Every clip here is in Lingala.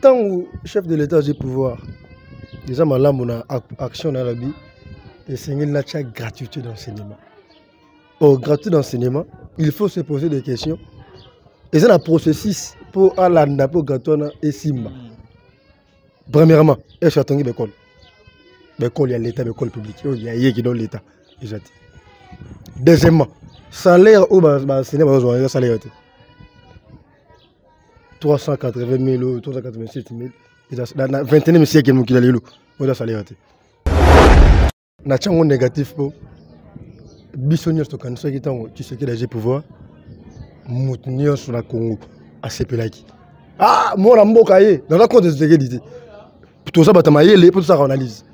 tant que chef de l'État a du pouvoir, déjà, on a action dans la vie, et c'est une gratuité d'enseignement. Pour gratuité d'enseignement, il faut se poser des questions. Et c'est un processus pour aller pour gratuité et simba. Premièrement, est-ce que tu as l'école? L'école, il y a l'État, l'école publique. Il y a qui donne l'État. Deuxièmement, salaire au salaire salaire 380 000 387 000. Dans le 21e siècle, il y a le salaire. Il y a un négatif pour Bissonnier, qui se qui a pouvoir. Moutenir sur la Congo à Sepelaki. Ah, moi, la mbokaye, dans la compte de ce que dit. Tout ça, batamaye, pour ça, on analyse.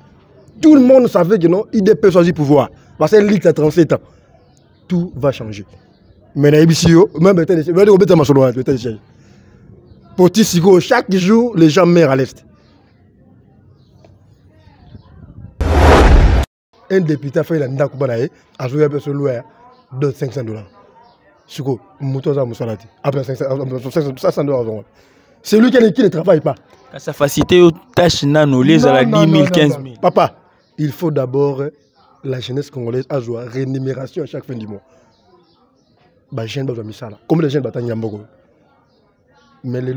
Tout le monde savait que non, il peut choisir pouvoir. Parce que l'élite a 37 ans. Tout va changer. Mais dans les même chaque jour, les gens meurent à l'Est. Un député a fait la Ndakubanaye, a joué un peu sur l'ouest de $500. Après 500 $. C'est lui qui ne travaille pas. Ça facilite aux tâches nanolées à la 10 000, 15 000. Papa, il faut d'abord la jeunesse congolaise à jouer rémunération à chaque fin du mois. Comme les jeunes bataillent en mais les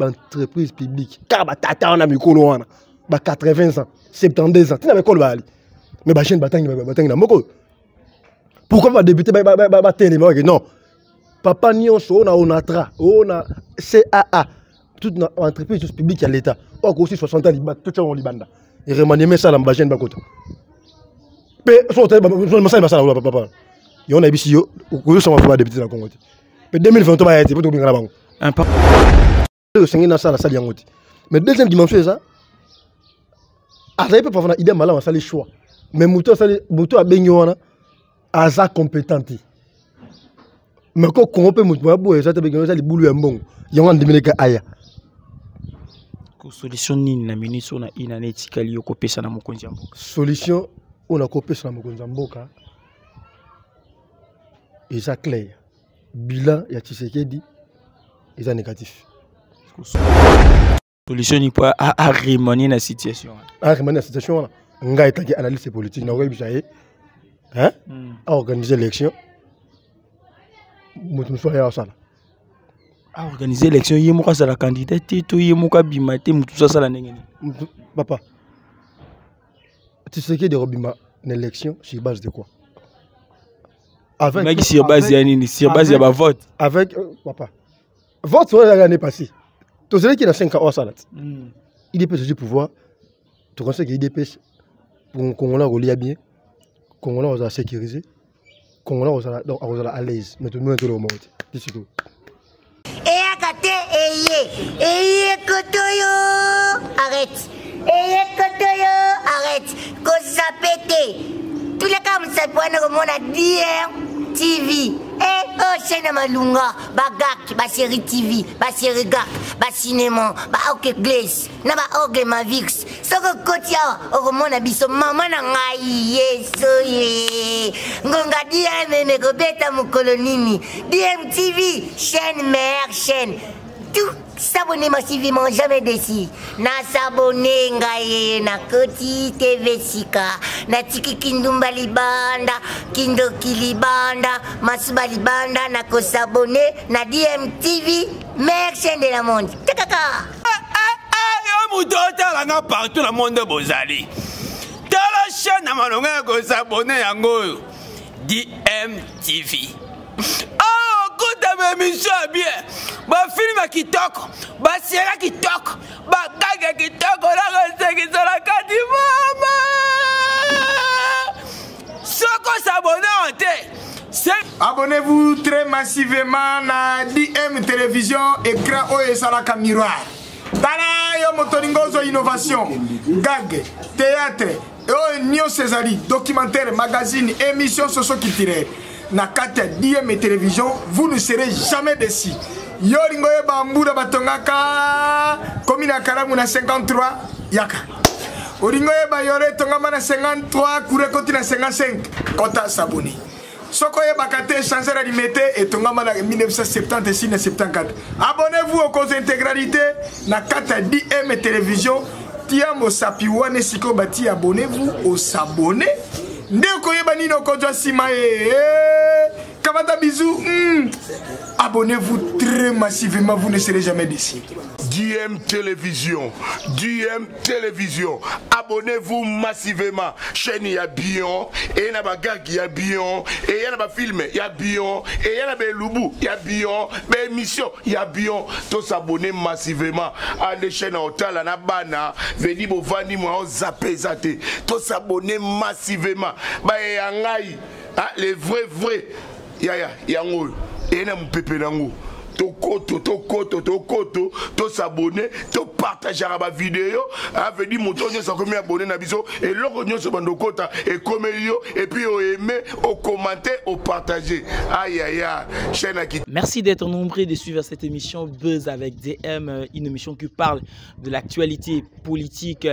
entreprises publiques, car on a mis 80 ans, 70 ans, tu n'avais pas le mais les jeunes bataillent en pourquoi pas débuter non. Papa Nyonso, on a CAA, toute entreprise publique à l'État. Or aussi 60 ans, tout le monde Libanda. Et remanier ça dans la chaîne Bakota. Mais papa. Il y a ici, on va débuter dans le Congo. Mais 2023, il y a été mais deuxième dimension, c'est ça. Azaï peut pas avoir idée malin, ça les choix. Mais Mouto a beigné à sa compétence. Mais quand on peut monter, ça te beigné ça les boulot un bon. Il y a un demi aya. Solution ni na ministre na inanetika liyo kopesa na mokonzi mboka. Solution on a kopesa na mokonzi mboka. Et ça clair. Bilan ya Tshisekedi est négatif. Solution ni pas à remanier la situation. À remanier la situation, on a été analyste politique, on a organiser l'élection. À organiser l'élection, il y a la candidature, il y a bimate, tout ça la nengeni. Papa, tu sais que de Robima une élection sur base de quoi? Avec sur base de vote. Avec papa. Vote sur l'année passée. Tu sais qu'il y a 5 ans ça là. Il dépêche du pouvoir. Tu sais qu'il dépêche pour qu'on la relie bien, qu'on la sécuriser, qu'on la à l'aise. Mais tout le monde est au monde. C'est tout. Arrête. Arrête. Cause ça pète. Tous les cas, ça peut être comme on a dit TV. Chaîne Malunga, Bagak, Série TV, Série Gak, Cinéma, Ok Glace, Naba Ogle Mavix. Ce que Kotia, Oromona Biso, Maman Nangaï, Yesoye. Ngonga DM, Megobeta Mukolonini, DMTV, chaîne mère, chaîne. Tout s'abonner massivement, jamais déçu. Na s'abonner, ngaye, na Koti TV Sika, na Tiki Kindumba Libanda, Kindo Kilibanda, Masuba Libanda, na ko s'abonner, na DMTV, meilleure chaîne de la monde. Takaka! Yo na partout dans le monde de Bozali. Dans la chaîne, na malonga ko s'abonner yango. DMTV. Émission bien, film qui toque, série qui toque, gag qui toque, la carte maman. Ce qu'on s'abonne abonnez-vous très massivement à DM Télévision, écran OSA miroir. Tala yo motoringozo innovation, gag, théâtre, Nio Césari, documentaire, magazine, émission socio culturelle. Na kata DM Télévision, vous ne serez jamais déçus. Yoringo Bambouda Batongaka, Komina Karamu na 53, Yaka. Oringo Bayore Tongama na 53, Kurekoti na 55, Kota Sabuni. Sokoye Bakate, changer la limité et Tongama 1976 et 74. Abonnez-vous aux causes intégralité. Na Kata DM Télévision. Tiamo Sapiwane Siko Bati, abonnez-vous aux s'abonner. Ndekoye Banino Kodjo Simae. Kamata bisous. Abonnez-vous très massivement, vous ne serez jamais déçus. DM Télévision, DM Télévision, abonnez-vous massivement. Chaîne y a bien, et y a des gag y a bien, et y a des films y a bien, et y a des loubou y a bien, des émissions y a bien. Tous s'abonner massivement à des chaînes hôtel à Nabana, venez vous vendre moi zappé zaté. Tous s'abonner massivement. Bah y a les vrais. Ya ngou et na mpepé nango to koto to s'abonner to partager ma vidéo avec dit moto nyonso comme abonné na biso et loko nyonso bando kota et comme yo et puis au aimer au commenter au partager aïe chaîne qui. Merci d'être nombreux de suivre cette émission Buzz avec DM, une émission qui parle de l'actualité politique,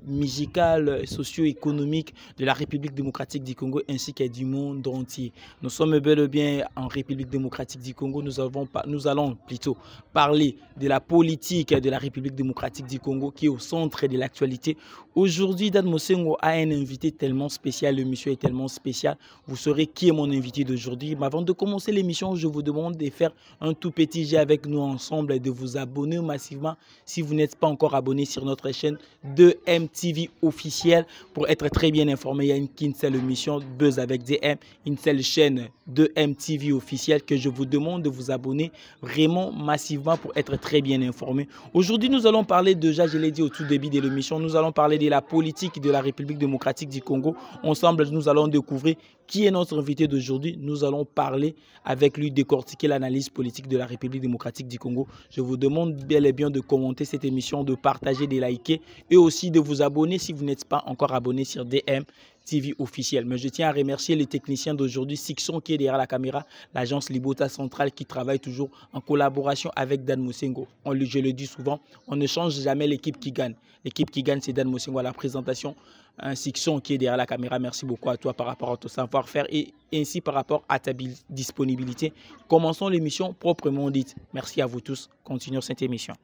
musicale, socio-économique de la République démocratique du Congo ainsi que du monde entier. Nous sommes bel et bien en République démocratique du Congo. Nous allons plutôt parler de la politique de la République démocratique du Congo qui est au centre de l'actualité. Aujourd'hui, Dan Mosengo a un invité tellement spécial. Le monsieur est tellement spécial. Vous saurez qui est mon invité d'aujourd'hui. Mais avant de commencer l'émission, je vous demande de faire un tout petit jet avec nous ensemble et de vous abonner massivement si vous n'êtes pas encore abonné sur notre chaîne de MTV officielle pour être très bien informé. Il y a qu'une seule émission Buzz avec DM, une seule chaîne de MTV officielle que je vous demande de vous abonner vraiment massivement pour être très bien informé. Aujourd'hui, nous allons parler, déjà je l'ai dit au tout début de l'émission, nous allons parler de la politique de la République démocratique du Congo. Ensemble, nous allons découvrir qui est notre invité d'aujourd'hui. Nous allons parler avec lui, décortiquer l'analyse politique de la République démocratique du Congo. Je vous demande bel et bien de commenter cette émission, de partager, de liker et aussi de vous abonner si vous n'êtes pas encore abonné sur DM TV officiel. Mais je tiens à remercier les techniciens d'aujourd'hui, Sixon qui est derrière la caméra, l'agence Libota Centrale qui travaille toujours en collaboration avec Dan Mosengo. Je le dis souvent, on ne change jamais l'équipe qui gagne. L'équipe qui gagne, c'est Dan Mosengo à la présentation. Un Sixon qui est derrière la caméra, merci beaucoup à toi par rapport à ton savoir-faire et ainsi par rapport à ta disponibilité. Commençons l'émission proprement dite. Merci à vous tous. Continuons cette émission.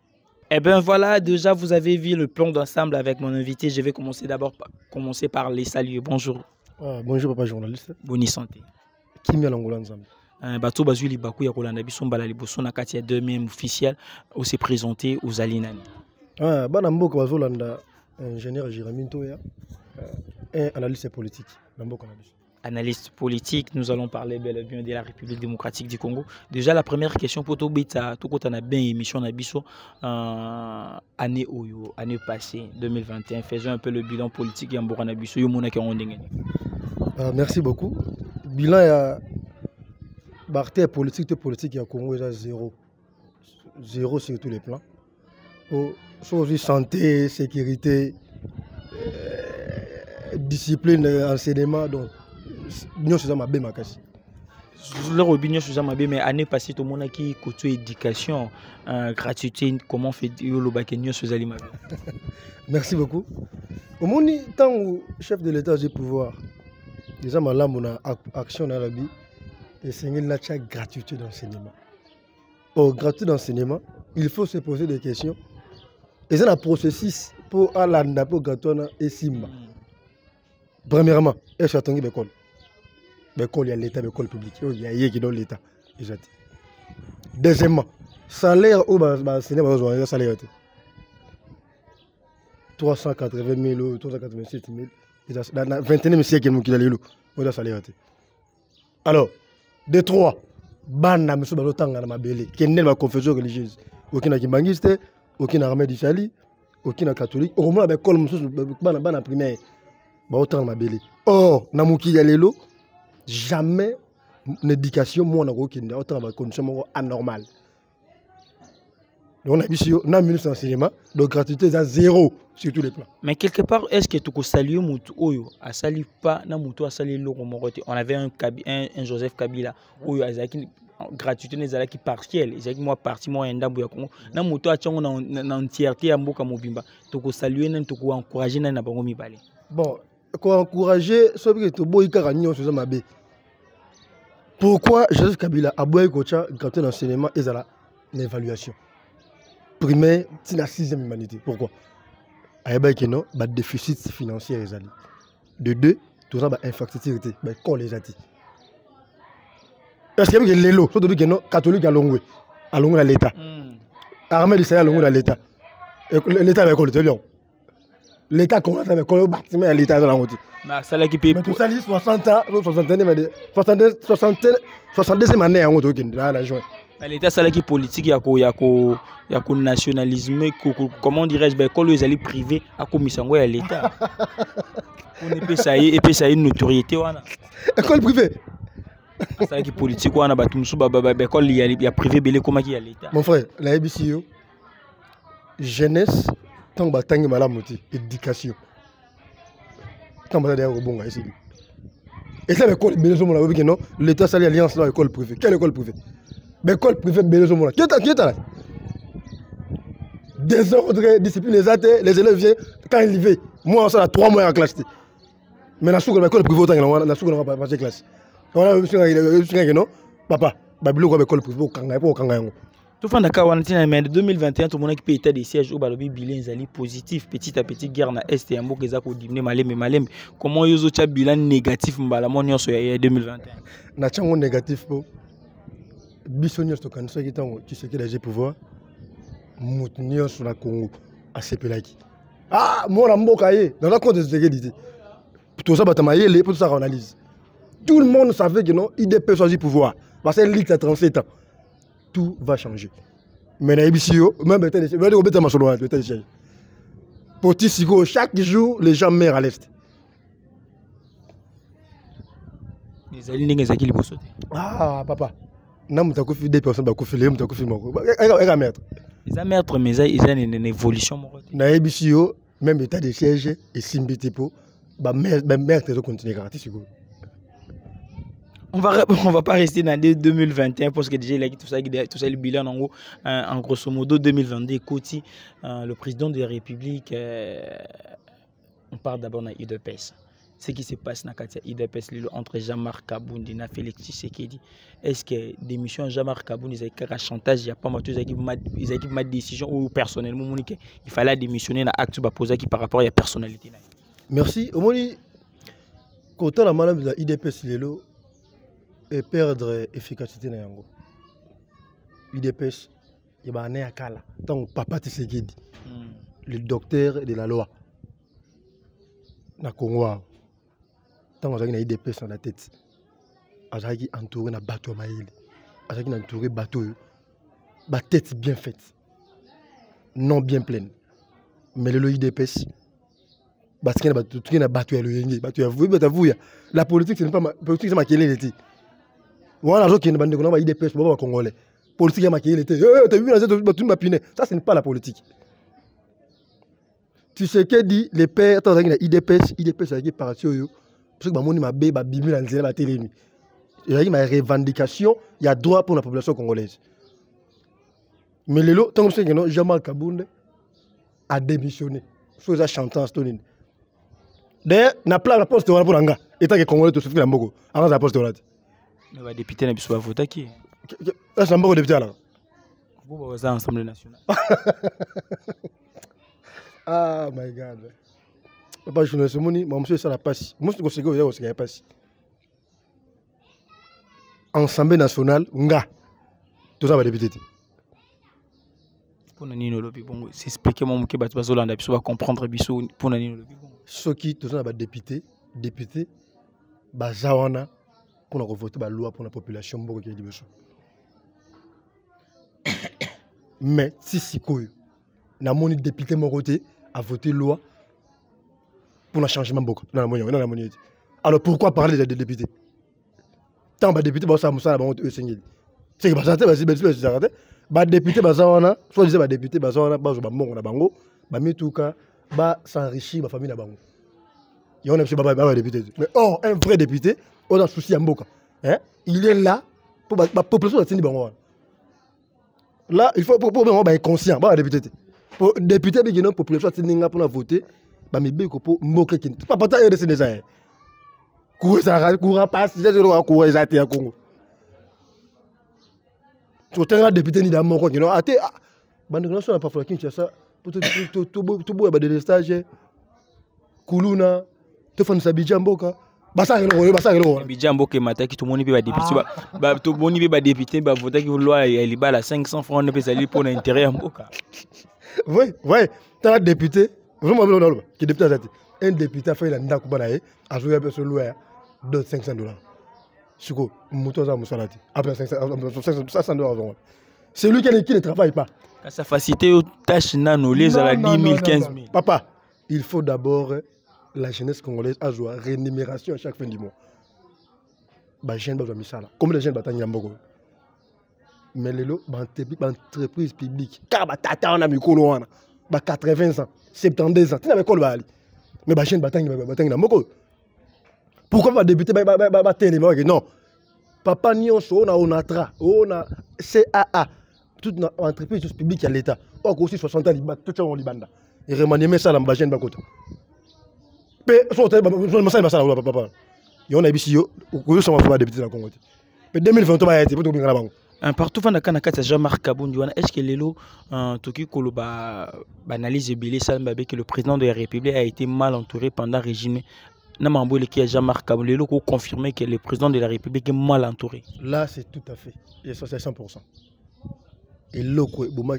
Eh bien voilà, déjà vous avez vu le plan d'ensemble avec mon invité. Je vais commencer commencer par les saluer. Bonjour. Bonjour papa journaliste. Bonne santé. Qui m'y a l'angola ensemble? Bato bazuli baku ya kolanda biso mbala liboso na kati ya 2 même officiel au se présenter aux alinani. Bana mboka bazolanda ingénieur Jérémy Ntoya, analyste politique na mboka na biso. Analyste politique, nous allons parler bel et bien de la République démocratique du Congo. Déjà, la première question pour Tobita, tout quand on a bien émission Nabiso, année passée, 2021, faisons un peu le bilan politique et en Borana Nabiso, merci beaucoup. Bilan ya Barthé politique au Congo est zéro sur tous les plans. Sur santé, sécurité, discipline, enseignement, donc. Nous sommes à Bémakasi. Leur opinion sur Zamabé, mais année passée, tout le monde qui côté éducation, gratuité, comment fait-il le bac sur Zalima? Merci beaucoup. Au moment tant où chef de l'État a pouvoir, déjà là on a action dans la vie et c'est une gratuité d'enseignement. Or gratuité d'enseignement, il faut se poser des questions. Et c'est un processus pour aller pour gratuité et Simba. Premièrement, est-ce que tu as l'école? L'école, il y a l'État, l'école publique. Il y a qui donne l'État. Deuxièmement, salaire au salaire salaire 380 000, 387 000. Dans le 21e siècle, il y a le salaire. Alors, de trois, bana monsieur balotanga na mabele, kenel ma confession religieuse. Aucun kimbangiste, aucun armée d'Italie, aucun catholique. Au moins, l'école, bana primaire. Or, dans le jamais l'éducation moi na autant de conditions anormales. Donc on a vu dans le ministre d'enseignement, donc gratuité est à zéro sur tous les plans. Mais quelque part, est-ce que tu peux saluer Moutou Oyo a salué pas na Moutou a salué Loro Morote? On avait un Joseph Kabila Oyo Azaki gratuité n'est qui partielle. J'ai moi parti moi en Ndambu ya Congo. Na Moutou a tchongo na entièreté ya mboka mobimba. Tu peux saluer na tu peux encourager na bango mibale. Bon. Encourager, ce que tu bois y sur ma baie. Pourquoi Joseph Kabila a beau coacher gratuit d'enseignement et à l'évaluation primaire, c'est la 6e humanité. Pourquoi? Il y a un déficit financier. De 2, tout ça, infrastructure, l'école les a dit. Est-ce qu'il y a des lots, surtout que les catholiques à Longwe à l'État. Armée du Sahel à Longwe à l'État. L'État avec l'école. L'État commence avec le bâtiment à l'État de la route. Mais tout ça, 60 ans, 62e année à la joie. L'État c'est qui politique, il y a un nationalisme, comment dirais-je, quand les alliés privés à commission à l'État. On peut ça et puis ça une notoriété. École privée. C'est qui politique, on a battu il y a privé belé comme qui à l'État. Mon frère, la ABCO, jeunesse, tant que malade, éducation. Tant que malade, bon, ici. Et ça, l'école, l'État, c'est l'alliance dans l'école privée. Quelle école privée? L'école privée, qui est là? Désordre, discipline, les élèves viennent quand ils viennent. Moi, on s'en a 3 mois en classe. Mais la soupe de l'école privée, on a pas passé classe. On a vu non, papa, Babylone, l'école privée, au Kangaï. Tout le monde mais en 2021, tout le monde qui peut être des sièges au Balobi bilan positif, petit à petit guerre na Est et en Bokéza pour diminuer malem. Comment ils ont bilan négatif en 2021? Na chango négatif pour bisonnier to kan qui tango tu sais que les pouvoir moutenir sur la Congo à CPLaki. Ah, moi mboka yé dans la compte de sécurité. Tout ça batamaye les pour ça on analyse. Tout le monde savait que non, IDP choisit pouvoir parce que l'élite a 37 ans. Tout va changer. Mais na IBCO, même chaque jour, les gens meurent à l'Est. Ah, papa. Non, tu as fait des personnes qui ont fait les maître. Ils ont maître, mais ils ont une évolution. Na IBCO, même état de siège et Simbitipo, maître continue gratis. On va pas rester dans 2021 parce que déjà il a tout ça le bilan en grosso modo 2022 côté le président de la République on parle d'abord dans IDPS. Ce qui se passe dans le IDPS entre Jean-Marc Kaboundi et Félix Tshisekedi. Est-ce que des missions Jean-Marc Kaboundi ils ont un chantage, il y a pas mal de décision ou personnellement il fallait démissionner dans l'acte poser qui par rapport à la personnalité. Merci. Au moins quand la madame de l'IDPS et perdre efficacité na yango. IDPS il va né à Kala tant papa Tshisekedi le docteur de la loi na Congo tant on a une IDPS dans la tête azaki entouré na bateau maïli azaki entouré bateau ba tête bien faite non bien pleine mais le IDPS parce qu'il y a bateau la politique c'est pas politique c'est maquillé l'été. Voilà, les gens qui ne sont pas IDPS, pas congolais. Politique, il était. Tu as vu, ça, ce n'est pas la politique. Tu sais que dit les pères, tu as IDPS, c'est qui par parce que je m'a bé, bimi la télé. Il y a une revendication, il y a droit pour la population congolaise. Mais les lots, tant que Jean-Marc Kaboundi a démissionné. Faut ça chanter en Stonine. D'ailleurs, na plan la poste pour l'anga. Et tant que Congolais te souffre la mbogo. Avant la poste de le député n'a pas voté qui? C'est un bon député là. Vous avez un Assemblée nationale. Ah my God. Papa, je ne sais pas si monsieur ça la passe. Moi, je sais que vous avez passé. Assemblée nationale, nga. Tout ça va député. Pour Nanino Lopi, bon, c'est expliquer mon moqué battu Bazolanda, puis on va comprendre biso pour Nanino Lopi. Ce qui tout ça va député, bazawana. Pour nous voter la loi pour la population. Mais si na mon député mon côté a voté loi pour le changement beaucoup dans la monnaie. Alors pourquoi parler des députés? Tant que député ça ça c'est que ça député bazawana soit disait député bazawana bazo bango na bango ba mituka ba s'enrichir ba famille na bango. Il y a un député. Mais or un vrai député on a souci à Mboka. Il est là pour la population de Tinibango. Là, il faut être conscient. Député, la population de Tinibango pour voter, mais il faut pour Mboka. Pas de ça. Courant passe, il y a Congo. tu as un député ni dans mon coin, non, até, bande de gens pas fallu qu'il y ait ça, pour tout beau, des stages, Kuluna, tu fais un sabidjan boka. Basa Abidjan ke mata ki tout monde peut député ba tout monde peut député ba voter ki loi elle ba la 500 francs ne peut salir pour l'intérêt mboka. Oui, tu as un député, vraiment qui est député un député a fait la ndako banaye a joué un peu sur loi de $500. Suko moto za musalati après $500. C'est lui qui ne travaille pas. Ça facilite aux tâches nano les à la 10 000 15 000. Papa, il faut d'abord la jeunesse congolaise a joué rémunération à chaque fin du mois. Bah jeune ba misala. Comme les jeunes batanga mboko. Mais les lots entreprise publique. Car ba tata on a mikolo wana. Ba 80 ans, 72 ans. Tu n'avais quoi le bali. Mais ba jeune batanga mboko. Pourquoi pas débuter ba téléma non. Papa ni on a CAA. Toute entreprise publique à l'état. Or aussi 60 ans tout ça on libanda. Et remanier ça dans ba jeune bakota. Mais on a ici yo sama fa député na Congo. Mais 2023 a été pour bingala bango. Partout dans Kanaka Jean-Marc Kabondi est-ce que lelo toki koloba analyse belé ça que le président de la République a été mal entouré pendant le régime na mambole qui Jean-Marc Kabondi lelo ko confirmer que le président de la République est mal entouré. Là c'est tout à fait et ça c'est 100%. Et loko moi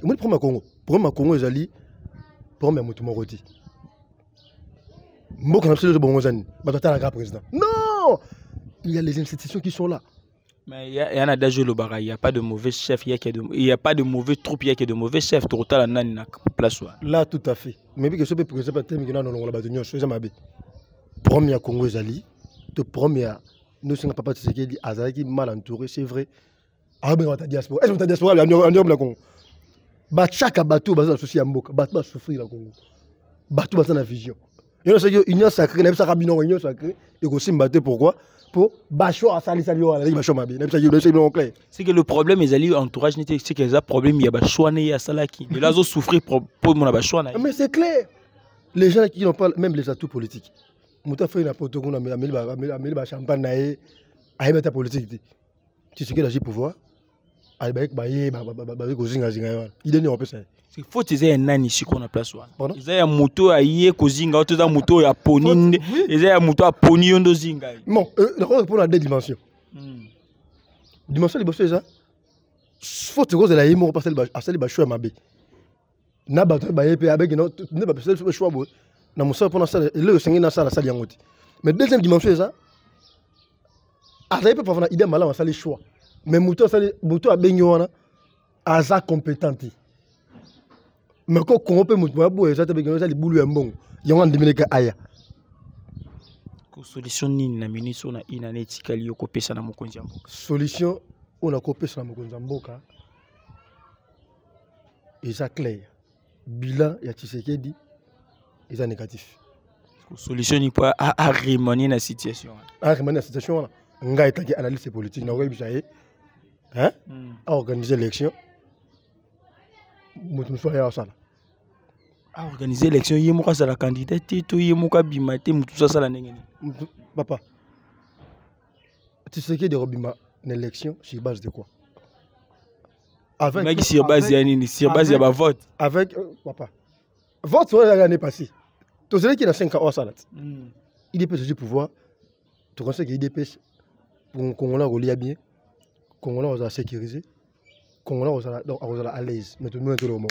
premier Congo ezali premier mutu moroti. Non, il y a les institutions qui sont là. Mais il y en a déjà le barrage, il n'y a pas de mauvais chef, il n'y a pas de mauvais troupes, il y a que de mauvais chefs. Total, on a place. Là, tout à fait. Mais que ce peut pas terminer dans la bataille, c'est ma premier Congo Zali, le premier, nous sommes pas ce qui dit Azaki mal entouré, c'est vrai. Ah, ben, on t'a diaspora. Est-ce que tu as diaspora en Congo? Chaque bateau, basé associé à Mboka, bateau va souffrir dans le Congo. Bateau basé dans la vision. Il y a une union sacrée, il y a une union sacrée, et aussi me battre pourquoi? Pour Bacho à Sali Sali, c'est que le problème, les alliés entourage, c'est que les problèmes, il y a Bacho et à Salaki. Les là, souffrir pour mon Bacho. Mais c'est clair. Les gens qui n'ont pas même les atouts politiques. Mouta fait une porte qu'on a mis champagne, à mettre politique. Tu sais que l'agir pouvoir, avec Baye, il est né en peu ça. Il faut que tu aies un an ici qu'on a place. Il y a un moto à y kozinga, il y a un moto à poni, il y a un moto à poni on dozinga. Bon, on a deux dimensions. Dimension de c'est ça. Faut que tu la yemo passer à celle de choix mabé. Na bato baye pe avec non ne pas passer le choix bo. Na musa pour ça le sengi na ça la salle yangoti. Mais deuxième dimension c'est ça. Azaye peut pas faire idée malin à ça les choix. Mais moto a benyo wana aza compétenti. Mais quand on peut montrer ça les boulot un bon il y a un déménage aya solution ni na ministre na inanetika liyo kopesa na mokonzi mboka solution on a kopesa na mokonzi mboka et ça clair bilan ya Tshisekedi est négatif solution ni pas à remanier la situation nga etaki analyse politique na ko bisaye hein à organiser l'élection. À organiser l'élection, il y a la candidat, il y a bimate, tout ça la nengeni. Papa, tu sais que de robima une élection sur base de quoi? Avec sur base de vote. Avec papa. Vote sur l'année passée. Tu sais qu'il y a 5 ans à salat. Il dépêche du pouvoir. Tu conseilles qu'il dépêche pour qu'on la relie bien, qu'on la sécuriser. Congolais on à l'aise mais tout le monde est au monde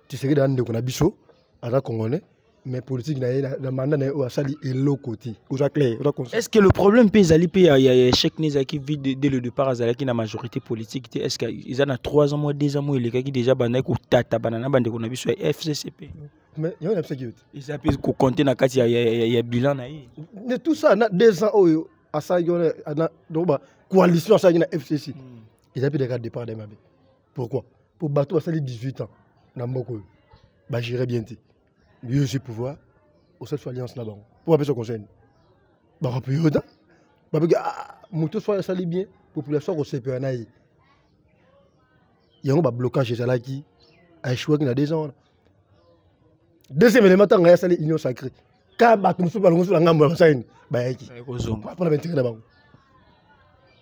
tu sais que dans qu'on a biso à la congolais mais politique na mandat na au sali et l'autre côté clair. Est-ce que le problème pays ali il y a échec qui vit dès le départ azalaki na majorité politique est-ce qu'ils en a 3 ans mois 2 ans mois les gars qui déjà bana ko tata banana bande qu'on a biso FCCP mais il y a sécurité ils s'appelle ko compter na kati il y a bilan na yi de tout ça na 2 ans oyo asa yone na doba coalition ça na FCC. Ils ont pu des départ de Mabé. Pourquoi? Pour bateau à 18 ans, Namboko, bah j'irai bien. Lui aussi pouvoir, au seul soit alliance là-bas. Pour appeler ce conseil. Bah rappeler autant. Bah moto soit sali bien, population au CPNAI. Il y a un blocage chez Zalaki, à échouer qui a 2 ans. Deuxième élément, il y a une union sacrée. Quand bateau sur la gamme, bah qui? Pour la 21 là-bas.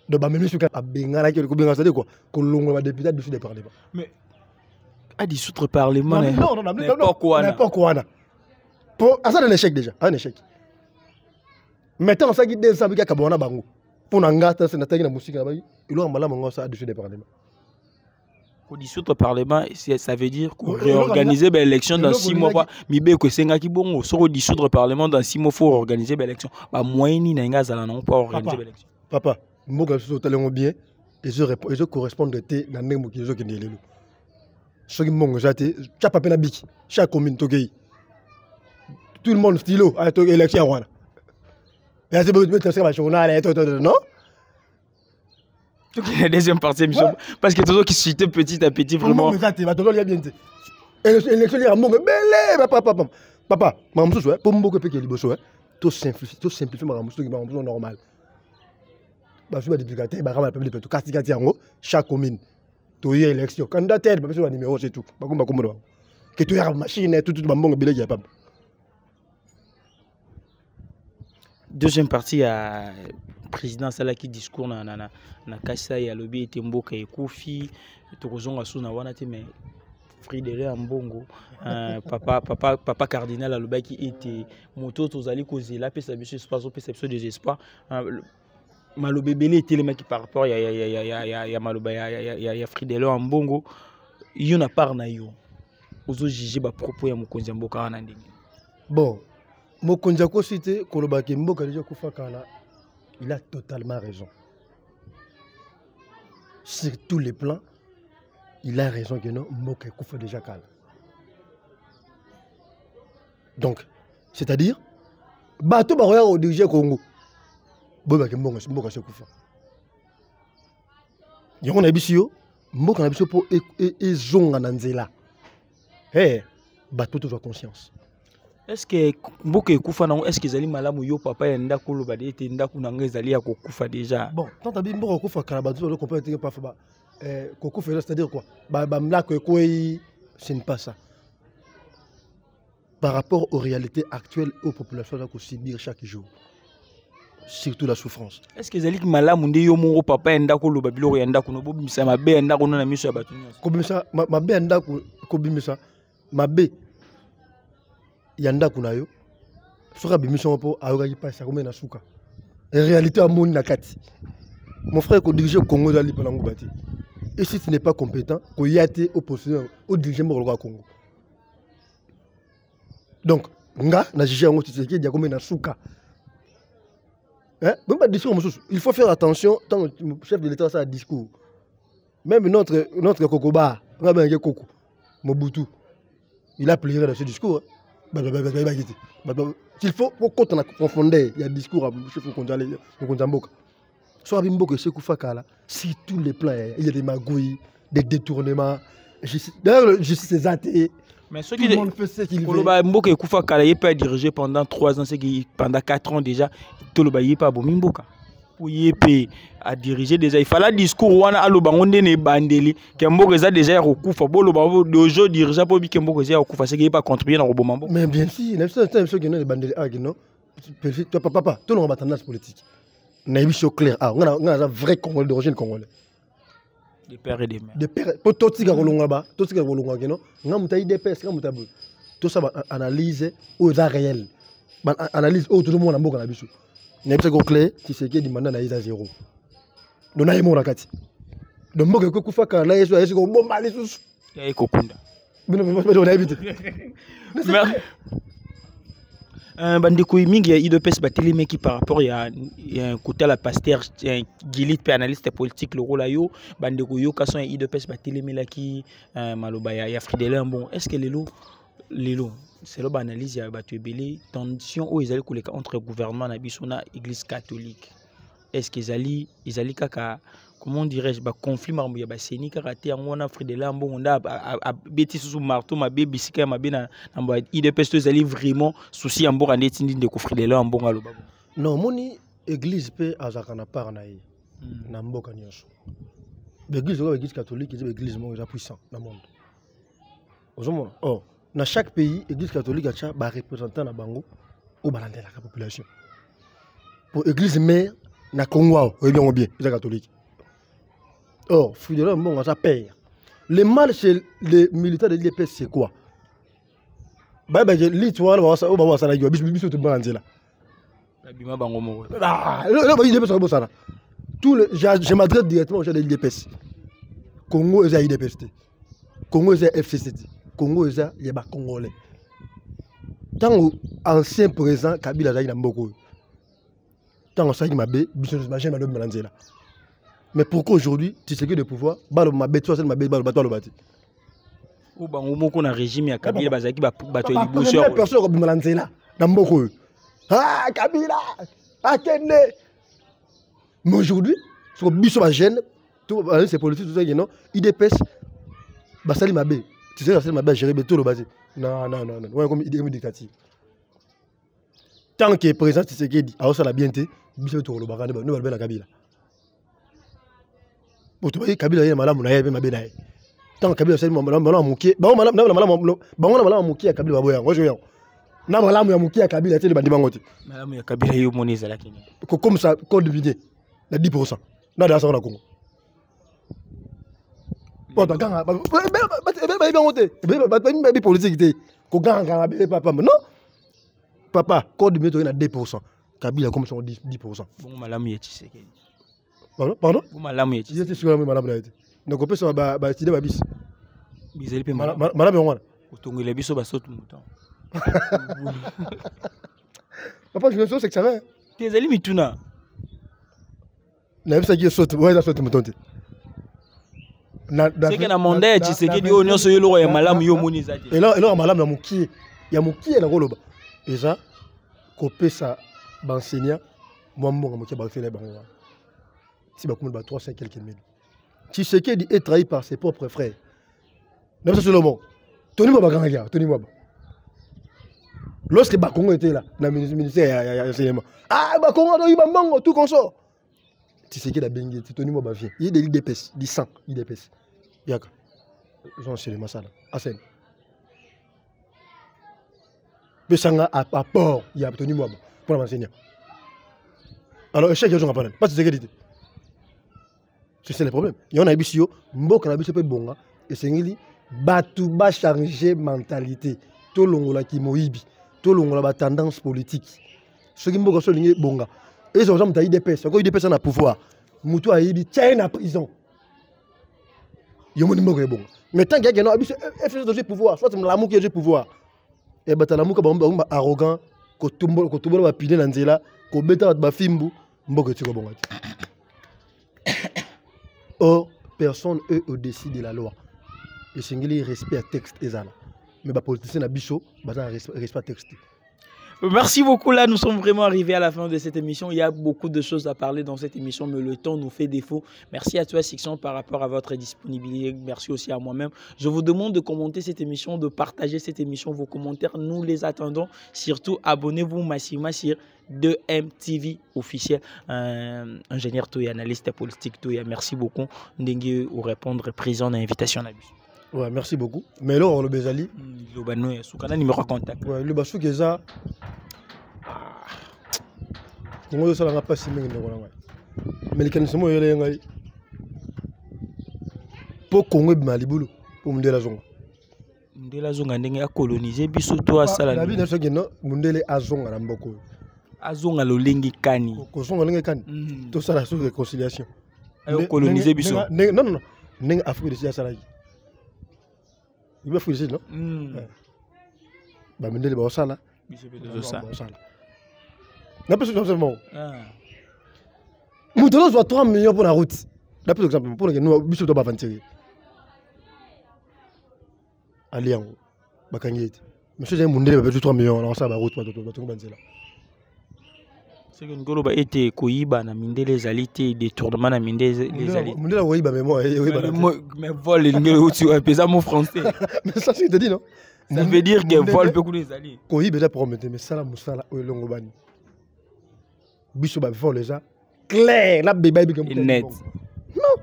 Donc, même si à Bengala, qui est quoi, qu'on l'on député dessus des parlements. Mais à dissoudre le parlement, non, n'importe quoi. Pour ça, c'est un échec déjà, un échec. Maintenant, ça qui est ça, c'est qu'il y a bango. Pour n'engagez, c'est n'attaquer la musique là-bas. Il a un malin mango ça dessus des parlements. Pour dissoudre le parlement, ça veut dire qu'on réorganiser l'élection dans 6 mois. Mais bien que c'est un qui bon, sur dissoudre le parlement dans 6 mois, il faut organiser l'élection. Bah moyen ni n'enga ça là non pas organiser l'élection. Papa, moi je suis tellement bien et je correspond de te dans les mots qui sont qui n'est pas. Ce qui m'ont jeté, chaque papier na bic, chaque commune togei. Tout le monde stylo à l'élection wana. Et c'est bon, tu sais journal et non? La deuxième partie, parce que toujours qui citait petit à petit vraiment. Mais ça tu vas toujours bien bien. Élection il y a mon belé papa, maman sous pour beaucoup pe qui liboso tout simplifier maman sous qui maman normal. Bah je vais déplicater bah ramal peuple tout castigati yango chaque commune. Tu y a élection candidat pas besoin de numéro c'est tout. Ba comme que tu y a machine tout bambongo belé ya pas. Deuxième partie à président Sala qui discours na kasa ya lobby était mboka et kofi tozonga sous na wana te mais Fridele Ambongo papa cardinal à lobby qui était moto tozali kozela pesa biso espace perception des espoirs malobe belé était le mec qui par rapport ya maloba ya Fridele Ambongo yo na part na yo ozo juger ba propos ya mokonzi mboka wana ndenge bon mokonzi ko cité koloba ke mboka déjà kufa kala. Il a totalement raison. Sur tous les plans, il a raison que non, Mboka Koufa déjà calme. Donc, c'est-à-dire, bateau baroya au DG Congo. Boba ke Mboka Koufa. Yongo na bisio, Mboka na bisio pour ezonga na nzela. Eh, bateau toujours conscience. Est-ce que Mboka Koufa non est-ce qu'ils allaient malamu yo papa ya ndako lo ba dete ndako na ngeza ali ya kokufa déjà bon tant tabi Mboka Koufa kala ba zo le comprendre que pas fa kokufa c'est-à-dire quoi ba mlako ko ce n'est pas ça par rapport aux réalités actuelles aux populations là ko subir chaque jour surtout la souffrance. Est-ce qu'ils allaient malamu ndi yo mo papa ya ndako lo ba biloko ya ndako no bobimisa mabe ya ndako no na miso ya batu nyonso ko bimisa mabe ya ndako ko bimisa mabe yanda kunayo soka bimission po ayoka ki passa comme na suka en réalité amoni na kati mon frère ko diriger Congo dali palango bati et si tu n'es pas compétent ko yate opposition au diriger mo Congo donc nga na juger ngo tsiki dia comme na suka hein même pas discours il faut faire attention tant le chef de l'état ça a discours même notre kokoba nga benga koko Mobutu il a plaisir dans ce discours. Il faut quand on a confondé il y a discours à chef Konzamboka soit Bimboka c'est Koufakala si tous les plans il y a des magouilles des détournements d'ailleurs justice c'est athée mais ce qui Koloba Mboka Koufakala il peut diriger pendant 3 ans c'est pendant 4 ans déjà Toloba il pas bon Mboka pour yépe à diriger déjà il fallait discours wana aloba ngonde ne bandeli Kemboka za déjà okufa boloba dojo dirigeant pour Kemboka za okufa c'est qu'il pas contribuer dans robomambo mais bien sûr c'est ça que non bandeli ah non toi papa tout le monde tendance politique na émission clair ah on a vrai congolais d'origine congolais de père et de mère de père pour tout tika kolonga ba tout tika kolonga que non ngamuta IDPS ngamuta tout ça analyse aux réels analyse tout le monde na mboka na biso n'est-ce pas clair qui c'est qui demande na isa 0 donc na yemo rakati donc mboka ko kufa ka na yeso ko bomba les sous ya kokunda bino on a évité bandeko mingi ya IDPS batelemi qui par rapport il y a un côté la pasteur Gilit pe analyste politique le rôle yo bandeko yo kason ya IDPS batelemi la qui maloba ya Fridele bon est-ce que lelo c'est là analyse ya batu ebele tension o ezali koleka entre gouvernement na biso na église catholique est-ce que ezali kaka comment dirais-je ba conflit marmo ya ba seni karaté yango na Fridele mbongo nda beti sous marteau mabe bisika mabe na ba IDPS to ezali vraiment souci ya mboka ndeti ndinde ko Fridele mbongo aloba non moni église pe azaka na part na ye na mboka nyonso l'église catholique c'est l'église mo ya puissant na monde ozomona oh dans chaque pays, l'église catholique a un représentant dans bango au balandé la population. Pour l'église mère, na Congo, bien bien, les catholiques. Or, Fidèle, bon, ça perd. Le mal chez les militaires de l'IDPS, c'est quoi? L'histoire, on va voir ça, il biso te balancer là. Je m'adresse directement aux gens de l'IDPS. Congo est à l'IDPS. Congo est à FCCT. Congo est à Yaba Congolais. Tant ancien président Kabila Zaï Namboko. Tant ça il m'a bé, biso ma chaîne m'a balancer là. Mais pourquoi aujourd'hui, tu sais que le pouvoir, balo ma bête, toi c'est ma bête, balo bato le bâti. Ou ba ngomo ko na régime ya Kabila bazaki bato ya libouche. Personne ko balancer là. Namboko. Ah Kabila. Ah Kende. Mais aujourd'hui, sur biso ma gêne, tout c'est politique tout ça non, IDPS basali ma bé. Tu sais basali ma bé gérer tout le bâti. Non. Ouais comme idée dictative. Tant que président Tshisekedi a ça la bienté, biso to le bakane nous va la Kabila. Pour tu vois Kabila est malade, on a yé ma bénaï. Tant que Kabila c'est malade mouki, on a mouki à Kabila boya. Moi je viens. Na malade mouki à Kabila c'est le bandi bangote. Malade ya Kabila yo moniza la Kenya. Comme ça code vidé. Na 10%. Na dans ça on a Congo. Bon ta ganga ba bangote. Ba politique té. Ko ganga ba papa non. Papa code vidé na 2%. Kabila comme ça 10%. Bon malade ya Tshisekedi. Pardon? Malamu yechi. J'étais sûr que malamu là. Donc on peut ça ba style ba bis. Bizeli pe malamu. Malamu ngwana. Otongela biso ba soto mutan. Papa je me sens c'est que ça va. Tezali mituna. Na bisa ki soto, ouais ça soto mutan. C'est que na mandat Tshisekedi yo nyonso yo loko ya malamu yo moniza te. Et là malamu ya mukie. Ya mukie na koloba. Et ça kopé ça ba enseignant moi mbonga mukie ba fele bango. Si bah, 300 quelques mille. Tshisekedi est trahi par ses propres frères. Même ça, c'est le mot. Tony Mwaba, Tony Mwaba. Lorsque Bakongo était là, dans le ministère de l'enseignement, ah, Bakongo, il va mango, tout comme ça. Tshisekedi a bengi, Tony Mwaba vient. Il y a des IDPS, des 100 IDPS. Yaka. Jean Chéri Massala, Asen. Mais ça a port, il y a Tony Mwaba pour l'enseignant. Alors, chaque jour, on va pas Tshisekedi. C'est le problème. Il y a un abissio, mbok na abissio pe bonga et c'est ngili batu ba changer mentalité. To longola ki moyibi, to longola ba tendance politique. Ce qui mbok so lingi bonga. Et ils ont jamais taillé des pèses. Quand il dépêche na pouvoir, mutu a yibi tient na prison. Yo moni mbok bonga. Mais tant qu'il y a un abissio FCC de pouvoir, soit l'amour qui a pouvoir. Et ba talamuka ba arrogant, ko tumbo ba pile na nzela, ko beta ba fimbu, mbok ti ko bonga. Or, personne eux au-dessus de la loi. Et c'est un respect à texte et ça. Mais les politiciens na biso, respect à texte. Merci beaucoup. Là, nous sommes vraiment arrivés à la fin de cette émission. Il y a beaucoup de choses à parler dans cette émission, mais le temps nous fait défaut. Merci à toi, Section, par rapport à votre disponibilité. Merci aussi à moi-même. Je vous demande de commenter cette émission, de partager cette émission. Vos commentaires, nous les attendons. Surtout, abonnez-vous massivement sur 2MTV officiel. Ingénieur Toya, analyste politique Toya. Merci beaucoup. Ndengue ou répondre présent à l'invitation. Ouais, merci beaucoup. Mais là, on le bezali. Le numéro de contact. Ouais, le basou qui est ça. Comment ça n'a pas si bien. Mais les canaux sont moi les pour Congo Malibulu pour Mundela Zonga. Mundela Zonga ndenge a coloniser biso to asala. La vie de ce qui non Mundela Azonga na mboko. Azonga lo lengi kani. Ko zonga lengi kani. Tout ça la sous réconciliation. Ayo coloniser biso. Non. Ndenge Afrique de ça. Il va fouiller, non? Bah, mais les ça là. N'a pas ce moment. Nous devons 3 millions pour la route. N'a pas exemple pour que nous biso doit pas avancer. Allez en bakangete. Monsieur j'ai mondé ba 3 millions alors ça ba route pas tout banzer là. C'est que ngolo ba été koyiba na mindele zalité détournement na mindele les ali. Mondé la koyiba mais moi mais vol ngelo tu pesa mon français. Mais ça c'est te dit non? Ça veut dire que vol peut les ali. Koyiba déjà promettre mais ça la musala o longo bani. Biso ba vol déjà clair la bébé comme net. Non.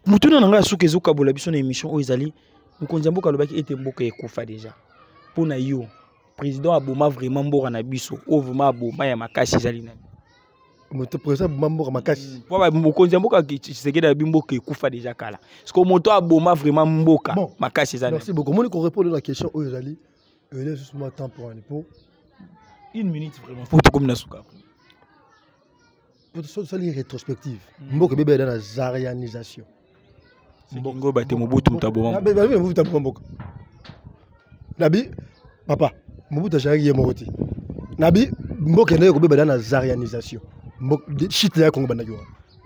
Mutuna nanga sukezo kabola biso na émission o ezali. Mukonza mboka lobaki ete mboka ekufa déjà. Pona yo président aboma vraiment mboka na biso o vraiment aboma ya makasi ezali nani. moto président Mambo Makasi. Pour mokonzi mboka qui c'est que bimboka ekufa déjà kala. Parce que moto aboma vraiment mboka Makasi ça. Merci beaucoup. Moi, qu'on répond à la question où Ezali, il est juste temps pour un pour 1 minute vraiment. Faut comme Nasuka. Pour ça les rétrospectives. Mboka bébé dans la zarianisation. Mbongo bate mobutu mutaboma. Bébé mobutu mboka. Nabi papa, mobutu jari ye moroti. Nabi mboka ndeko bébé dans la zarianisation.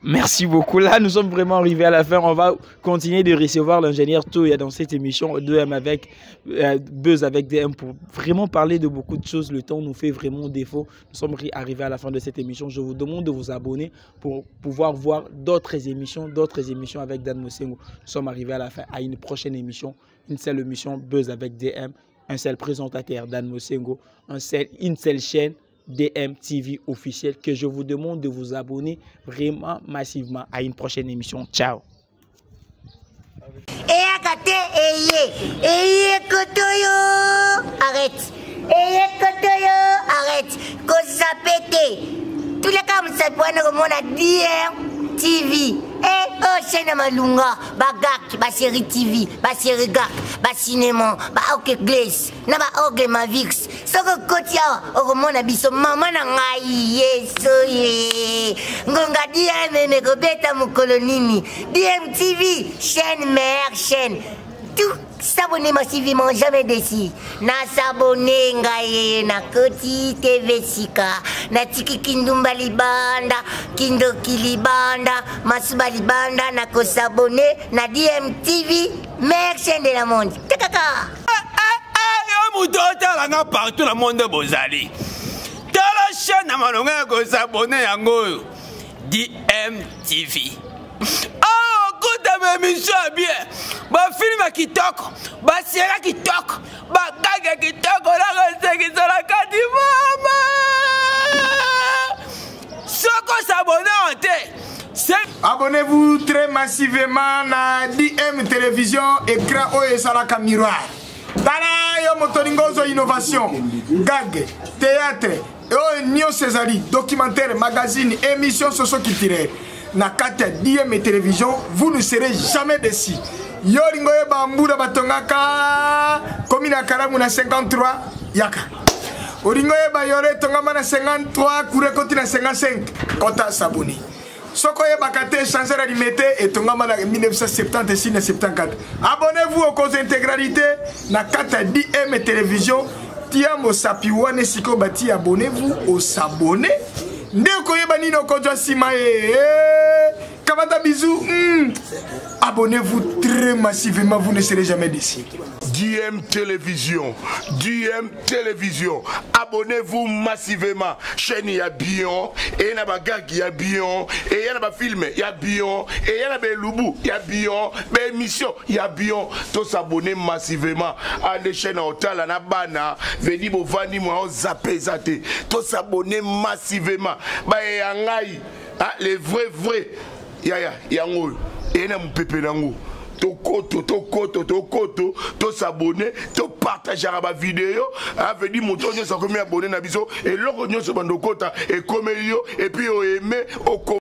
Merci beaucoup. Là, nous sommes vraiment arrivés à la fin. On va continuer de recevoir l'ingénieur Toya dans cette émission 2M avec Buzz avec DM pour vraiment parler de beaucoup de choses. Le temps nous fait vraiment défaut. Nous sommes arrivés à la fin de cette émission. Je vous demande de vous abonner pour pouvoir voir d'autres émissions avec Dan Mosengo. Nous sommes arrivés à la fin à une prochaine émission, une seule émission Buzz avec DM, un seul présentateur Dan Mosengo, une seule chaîne. DM TV officiel que je vous demande de vous abonner vraiment massivement à une prochaine émission. Ciao. Arrête. Arrête. Cause ça pété. Tous les cas, ça peut être mon DM TV. Chaîne Malunga, Bagak, série TV, série Gak, cinéma, ok glace, na ok ma vix. Soko kotia, mon abiso, maman na yeso ye. Ngonga DM me gobeta mu kolonini. DM TV, chaîne mère chaîne. Tout s'abonner massivement, jamais déçu. Na s'abonner ngaye na Koti TV Sika, na Tiki Kindumba Libanda, Kindo Kilibanda, Masuba Libanda, na ko s'abonner na DM TV, meilleure chaîne de la monde. Takaka. Yo mutota langa partout dans le monde bozali. Tala chaîne na malonga ko s'abonner yango. DM TV. Ma mission bien, ma film qui toque, ma série qui toque, ma gaga qui toque, on a qui sont la carte maman. Soko s'abonner en tête. Abonnez-vous très massivement à DM Télévision, écran et Salaka Miroir. Tala yo motoringozo innovation, gag, théâtre, Nio Césari, documentaire, magazine, émission socio-culturelle. Na kata DM Télévision, vous ne serez jamais déçus. Yo ringoye bambuda batongaka komina karamu na 53 yaka. Oringoye bayore tongama na 53 kure koti na 55 kota s'abonner. Sokoye bakate changer la limite et tongama na 1976 na 74. Abonnez-vous aux causes intégralité na kata DM Télévision. Tiamo sapiwane siko bati abonnez-vous aux s'abonner. Ndeko yebani no kojo simae. Kamata bisous. Abonnez-vous très massivement, vous ne serez jamais déçus. DM Télévision, DM Télévision, abonnez-vous massivement. Chaîne y a bien, et y a ba gag y a bien, et y a ba film y a bien, et y a ba loubou y a bien, ba émission y a bien. Tous s'abonner massivement à les chaînes hôtel à Nabana, veni bo vani moi on zappé zate. Tous s'abonner massivement. Ba yangai, les vrais. Ya ngol et na mpepé nango to koto to s'abonner to partager ma vidéo venir moto nyo sa comme abonné na biso et loko nyo so bando kota et comme yo et puis o aimer o